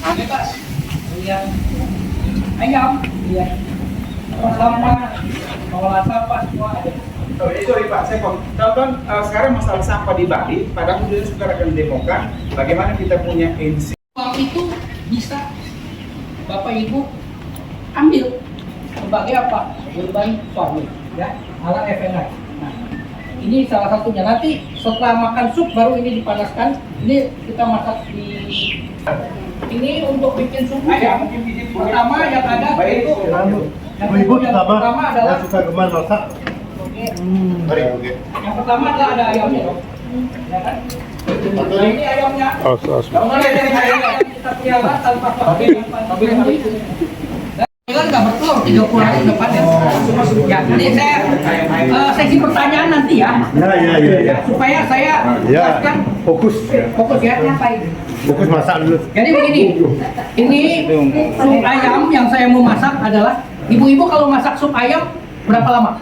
Bebas. Lihat ayam, iya. Sampah, pengelola sampah semua ada. Sorry Pak, saya tonton sekarang masalah sampah di Bali, padahal kemudian sekarang akan demokan, bagaimana kita punya NC. Uang itu bisa Bapak Ibu ambil sebagai apa? Urban farming, ya, ala FNI. Nah, ini salah satunya. Nanti setelah makan sup baru ini dipanaskan. Ini kita masak di. Ini untuk bikin sup ayam. Pertama yang ada itu. Ibu Yang pertama adalah. suka gemar masak. Oke. Yang pertama adalah ada ayamnya, dong. Ya kan? Nah, ini ayamnya. Ayamnya kita pelihara tanpa pakai. Kan nggak bertelur 30 hari depan ya. Ya, jadi saya sesi pertanyaan nanti ya. Ya. Supaya saya Ya. jelaskan Fokus ya. Ngapain? fokus masak dulu. Jadi begini, ini sup ayam yang saya mau masak adalah ibu-ibu kalau masak sup ayam berapa lama?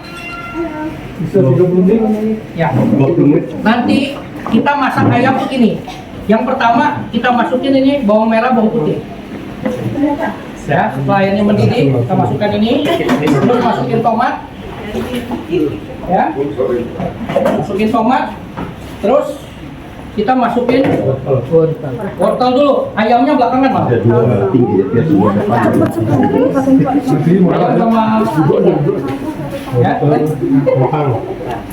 Bisa 30 menit. Ya. 20 menit. Nanti kita masak ayam begini. Yang pertama kita masukin ini bawang merah, bawang putih. Ya, setelah ini mendidih, kita masukkan ini, terus masukin tomat, ya, masukin tomat, terus kita masukin wortel dulu, ayamnya belakangan Pak. Ya.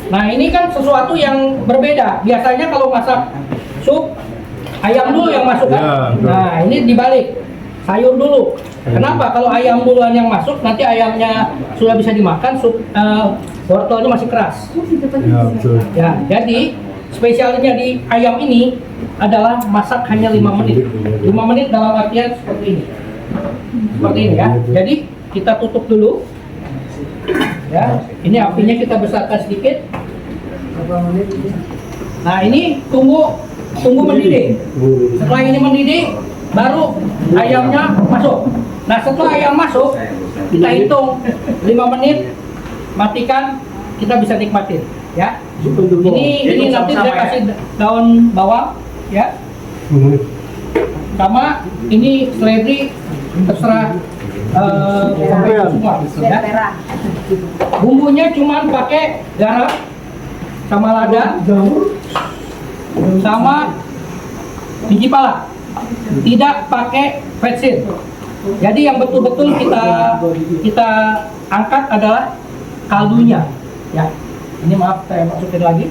Nah ini kan sesuatu yang berbeda. Biasanya kalau masak sup, ayam dulu yang masuk kan? Nah ini dibalik, sayur dulu. Kenapa? Kalau ayam duluan yang masuk, nanti ayamnya sudah bisa dimakan, wortelnya masih keras. Ya, betul. Ya, jadi spesialnya di ayam ini adalah masak hanya 5 menit. 5 menit dalam artian seperti ini. Seperti ini ya. Jadi kita tutup dulu. Ya, ini apinya kita besarkan sedikit. Nah, ini tunggu mendidih. Setelah ini mendidih, baru ayamnya masuk. Nah, setelah ayam masuk, kita hitung 5 menit, matikan, kita bisa nikmatin, ya. Ini nanti saya kasih daun bawang, ya. Sama ini seledri, terserah semua, ya. Bumbunya cuma pakai garam, sama lada, sama biji pala. Tidak pakai vetsin. Jadi yang betul-betul kita angkat adalah kaldunya, ya. Ini maaf saya masukin lagi.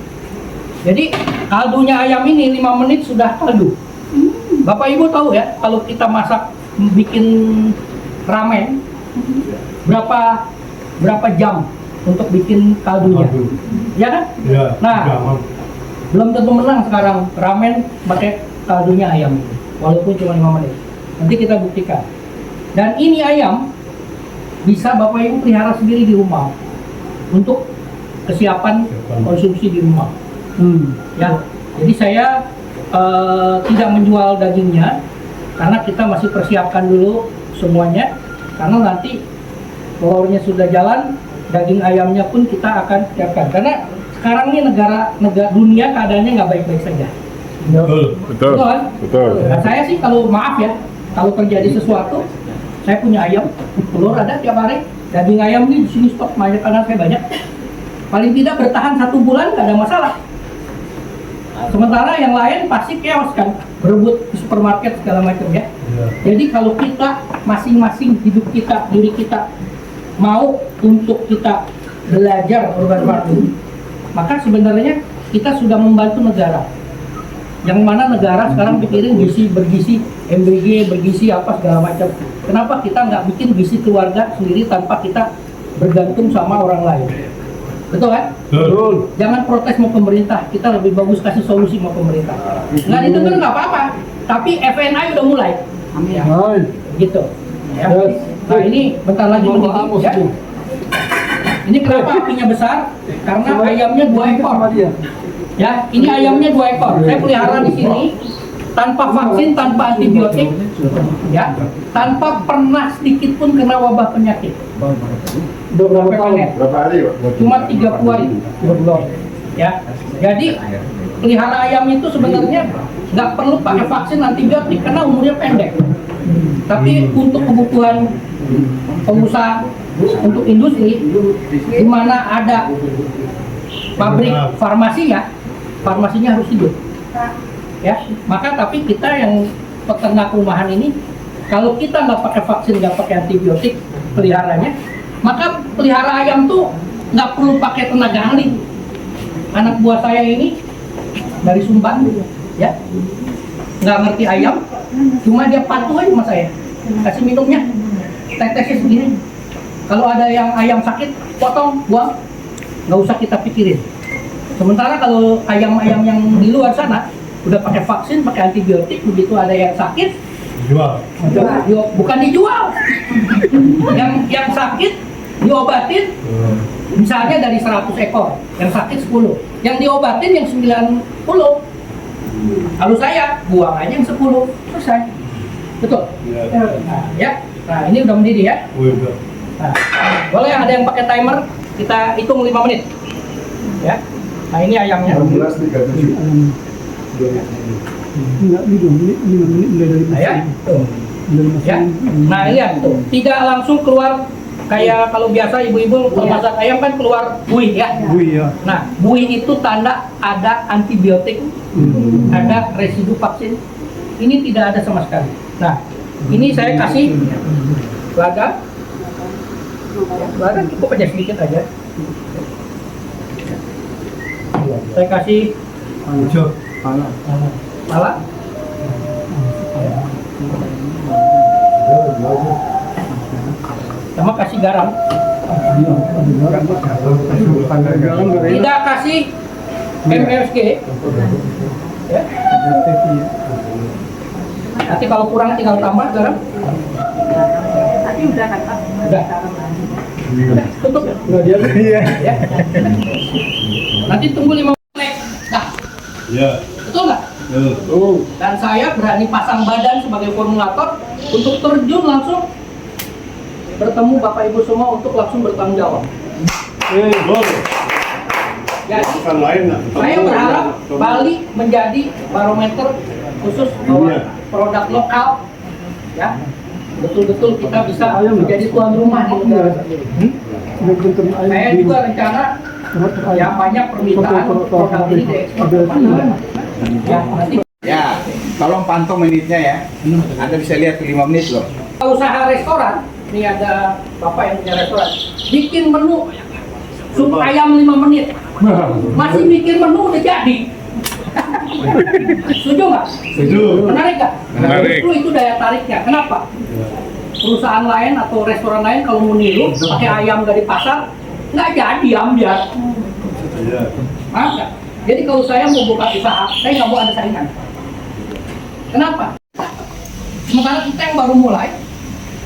Jadi kaldunya ayam ini 5 menit sudah kaldu. Bapak Ibu tahu ya, kalau kita masak bikin ramen berapa jam untuk bikin kaldunya, ya kan? Ya. Nah, belum tentu menang sekarang ramen pakai kaldunya ayam, walaupun cuma 5 menit. Nanti kita buktikan. Dan ini ayam bisa Bapak Ibu pelihara sendiri di rumah untuk kesiapan konsumsi di rumah. Ya, jadi saya tidak menjual dagingnya karena kita masih persiapkan dulu semuanya. Karena nanti telurnya sudah jalan, daging ayamnya pun kita akan siapkan. Karena sekarang ini negara dunia keadaannya nggak baik-baik saja. Betul. Kan? Betul. Nah, saya sih kalau maaf ya, kalau terjadi sesuatu, saya punya ayam, telur ada tiap hari, daging ayam ini di sini stok banyak karena saya banyak. Paling tidak bertahan 1 bulan nggak ada masalah. Sementara yang lain pasti chaos kan, berebut di supermarket segala macam ya. Jadi kalau kita masing-masing hidup kita, diri kita mau untuk kita belajar urban farming, maka sebenarnya kita sudah membantu negara. Yang mana negara sekarang pikirin bergizi MBG, bergizi apa segala macam. Kenapa kita nggak bikin gizi keluarga sendiri tanpa kita bergantung sama orang lain? Betul kan? Betul. Jangan protes mau pemerintah, kita lebih bagus kasih solusi mau pemerintah. Nggak didengar nggak apa-apa, tapi FNI udah mulai. Ya, gitu. Ya. Nah ini bentar lagi mendidih, ya. Ini kenapa apinya besar? Karena ayamnya 2 ekor. Ya, ini ayamnya 2 ekor. Saya pelihara di sini tanpa vaksin, tanpa antibiotik, ya, tanpa pernah sedikit pun kena wabah penyakit. Berapa hari, Pak? Cuma 30 hari. Ya, jadi pelihara ayam itu sebenarnya nggak perlu pakai vaksin antibiotik karena umurnya pendek. Tapi untuk kebutuhan pengusaha, untuk industri, di mana ada pabrik farmasinya harus hidup. Ya, maka tapi kita yang peternak rumahan ini, kalau kita nggak pakai vaksin, nggak pakai antibiotik peliharanya, maka pelihara ayam tuh nggak perlu pakai tenaga ahli. Anak buah saya ini dari Sumbar, ya, nggak ngerti ayam, cuma dia patuh aja sama saya, kasih minumnya, tetesnya segini. Kalau ada yang ayam sakit, potong, buang, nggak usah kita pikirin. Sementara kalau ayam-ayam yang di luar sana udah pakai vaksin, pakai antibiotik, begitu ada yang sakit, Jual. bukan dijual, yang sakit diobatin, misalnya dari 100 ekor, yang sakit 10, yang diobatin yang 90. Kalau saya buang aja yang 10, selesai. Betul? Nah, ya. Nah, ini udah mendidih ya. Nah, boleh ada yang pakai timer, kita hitung 5 menit. Ya. Nah, ini ayamnya. 16:37. Nah, ya. Tuh. Ya. Nah, lihat tuh. Tidak langsung keluar kayak kalau biasa ibu-ibu masak ayam kan keluar buih ya. Nah, buih itu tanda ada antibiotik, ada residu vaksin. Ini tidak ada sama sekali. Nah, ini saya kasih lada. Lada cukup aja, sedikit aja. Saya kasih pala. Sama kasih garam. Tidak kasih MSG. Ya. Nanti kalau kurang tinggal tambah garam. Tapi udah kan Pak? Udah. Tutup. Iya. Ya. Nanti tunggu 5 menit. Nah, Iya. betul nggak? Dan saya berani pasang badan sebagai formulator untuk terjun langsung bertemu Bapak Ibu semua untuk langsung bertanggung jawab. Jadi, Bukan lain lah. saya berharap Bali menjadi barometer khusus bahwa produk lokal, ya, betul-betul kita bisa menjadi tuan rumah di negara. Saya juga rencana ya banyak permintaan produk ini diekspor ke mana. Ya, nanti Ya, tolong pantau menitnya ya. Anda bisa lihat 5 menit loh. usaha restoran, ini ada Bapak yang punya restoran, bikin menu sup ayam 5 menit, masih bikin menu udah jadi. Setuju nggak? Setuju. Menarik nggak? Menarik. Itu daya tariknya. Kenapa? Perusahaan lain atau restoran lain kalau mau niru pakai ayam dari pasar, nggak jadi ambiar. Iya. Maaf nggak? Jadi kalau saya mau buka usaha, saya nggak mau ada saingan. Kenapa? Sementara kita yang baru mulai,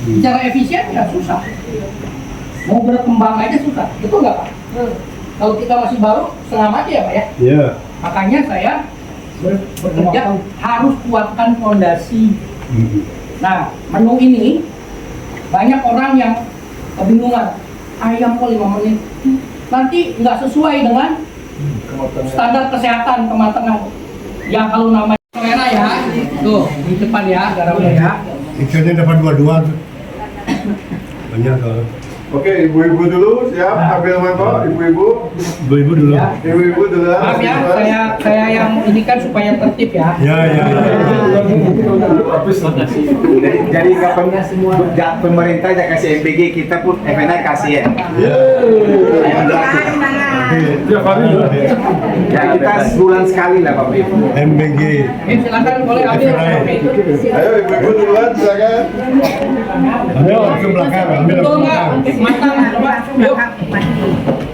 bicara efisien ya susah. Mau berkembang aja susah, itu nggak Pak? Kalau kita masih baru, setengah mati ya Pak ya? Iya. Makanya saya bekerja harus kuatkan fondasi. Nah, menu ini banyak orang yang kebingungan. Ayam kok 5 menit? Nanti nggak sesuai dengan standar kesehatan kematangan. Ya kalau namanya selera ya, tuh di depan ya garamnya ya. Ikannya dapat dua-dua tuh. Banyak soalnya. Oke, ibu-ibu dulu siap ambil mangkok, ibu-ibu. Ibu dulu. Ya. Ibu-ibu dulu. Maaf ya, saya yang ini kan supaya tertib ya. Ya. Jadi nggak pemerintah aja kasih MBG, kita pun FNI kasih ya. Tiap hari juga. Ya kita sebulan sekali lah Bapak Ibu. MBG. Silakan boleh ambil. Oke. Ayo ibu-ibu duluan, silakan. Ambil langsung belakang. Ambil Betul langsung nggak? belakang. Matang, coba. Yuk.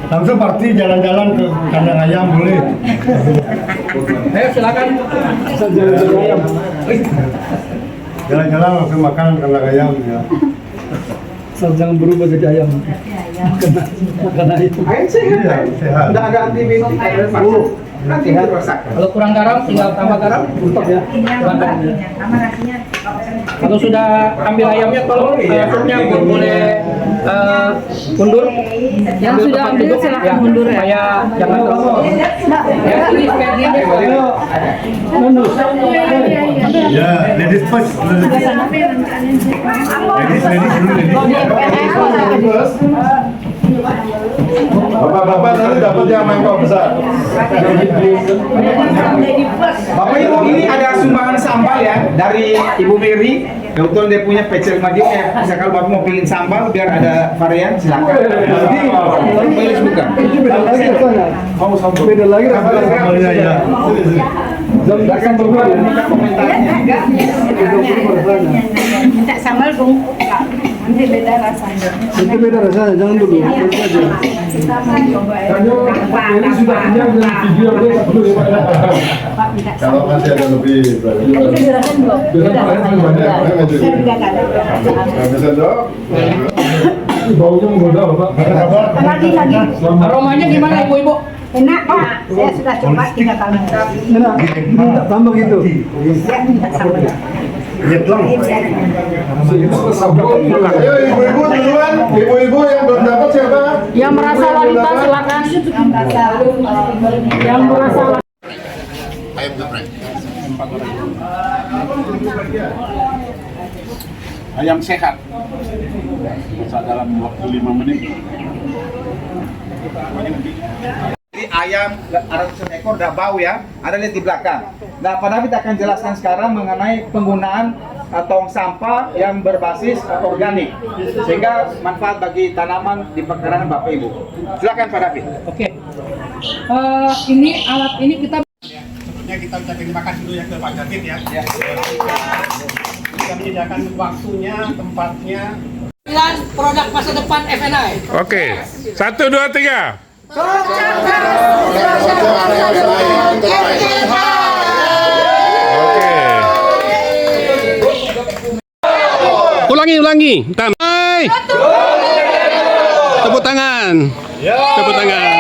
Langsung party jalan-jalan ke kandang ayam boleh. Ayo silakan. Jalan-jalan langsung makan kandang ayam ya. Asal jangan berubah jadi ayam. Makan ayam. Ayam sehat, Iya, sehat. Nggak ada antibiotik, ada vaksin. Nanti dirusak. Kalau kurang garam tinggal tambah garam. Untuk ya. Ini yang Bapak, sama nasinya. Kalau sudah ambil ayamnya, tolong supnya boleh mundur. Yang Ambil sudah tempat ambil duduk, silakan mundur ya. Supaya jangan terlalu. Ya, ini supaya dia Ya, ladies first. Ladies dulu, ladies. Bapak-bapak nanti dapat yang mangkok besar. Bapak Ibu, ini ada sumbangan sambal ya dari Ibu Mary. Kebetulan dia punya pecel Madiun ya. Misalkan Bapak mau pilih sambal biar ada varian, silakan. Jadi, boleh sebutkan. Beda lagi rasanya. Mau sambal. Beda lagi rasanya. Sambalnya ya. Zam sambal dulu. Minta sambal bung. Nanti beda rasanya. Itu beda rasanya, jangan dulu. Itu aja. Ini sudah kenyang dengan video ini dulu ya Pak. Pak minta Kalau masih ada lebih berarti. jelasin belum? Bisa dong. Baunya menggoda Bapak. Lagi. Aromanya gimana ibu-ibu? Enak Pak. Saya sudah coba 3 kali. Enak. Minta tambah gitu. Saya minta sambal. Nyetlong. Ayo ibu-ibu duluan. Ibu-ibu yang belum dapat siapa? Yang merasa wanita silakan. Yang merasa Ayam sehat. Masak dalam waktu 5 menit. Jadi ayam ada 100 ekor udah bau ya, ada lihat di belakang. Nah, Pak David akan jelaskan sekarang mengenai penggunaan tong sampah yang berbasis organik, sehingga manfaat bagi tanaman di pekarangan Bapak Ibu. Silakan Pak David. Oke. Ini alat ini kita Sebelumnya kita ucapkan terima kasih dulu ya ke Pak David ya. Kita menyediakan waktunya, tempatnya. produk masa depan FNI. Oke. 1, 2, 3. Oke. Ulangi. Hai. Tepuk tangan. Tepuk tangan.